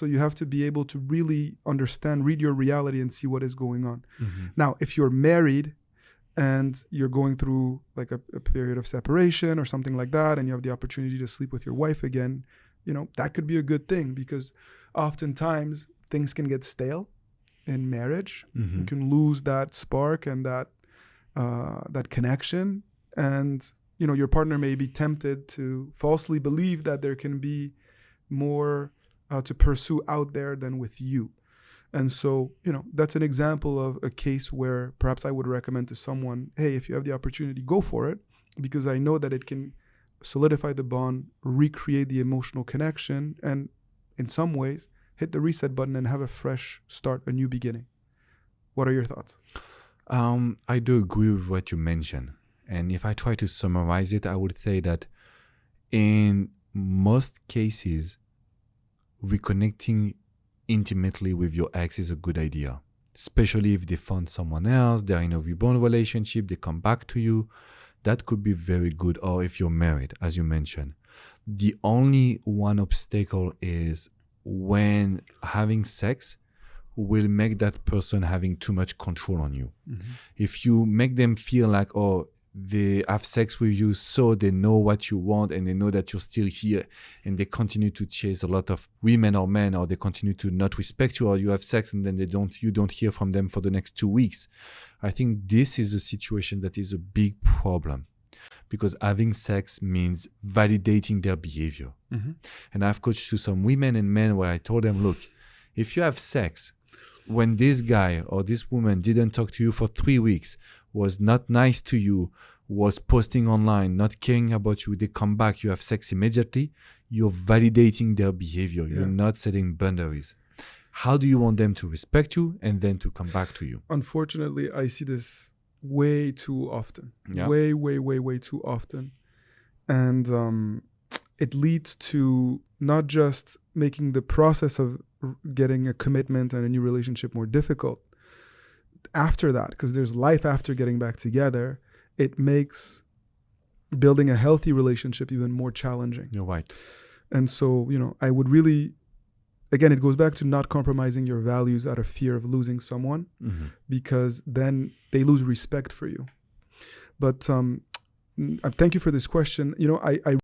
So you have to be able to really understand, read your reality and see what is going on. Now, if you're married and you're going through like a period of separation or something like that, and you have the opportunity to sleep with your wife again, that could be a good thing, because oftentimes things can get stale in marriage. You can lose that spark and that connection, and your partner may be tempted to falsely believe that there can be more to pursue out there than with you. And so, that's an example of a case where perhaps I would recommend to someone, hey, if you have the opportunity, go for it, because I know that it can solidify the bond, recreate the emotional connection, and in some ways hit the reset button and have a fresh start, a new beginning. What are your thoughts? I do agree with what you mentioned. And if I try to summarize it, I would say that in most cases, reconnecting intimately with your ex is a good idea, especially if they found someone else, they're in a reborn relationship, they come back to you. That could be very good. Or if you're married, as you mentioned. The only one obstacle is when having sex will make that person having too much control on you. If you make them feel like, they have sex with you so they know what you want and they know that you're still here, and they continue to chase a lot of women or men, or they continue to not respect you, or you have sex and then you don't hear from them for the next 2 weeks. I think this is a situation that is a big problem, because having sex means validating their behavior. And I've coached to some women and men where I told them, look, if you have sex when this guy or this woman didn't talk to you for 3 weeks, was not nice to you, was posting online, not caring about you, they come back, you have sex immediately, you're validating their behavior. You're not setting boundaries. How do you want them to respect you and then to come back to you? Unfortunately, I see this way too often. Way, way, way, way too often. And it leads to not just making the process of getting a commitment and a new relationship more difficult. After that, because there's life after getting back together, it makes building a healthy relationship even more challenging. You're right. And so, I would really, again, it goes back to not compromising your values out of fear of losing someone, because then they lose respect for you. But thank you for this question. I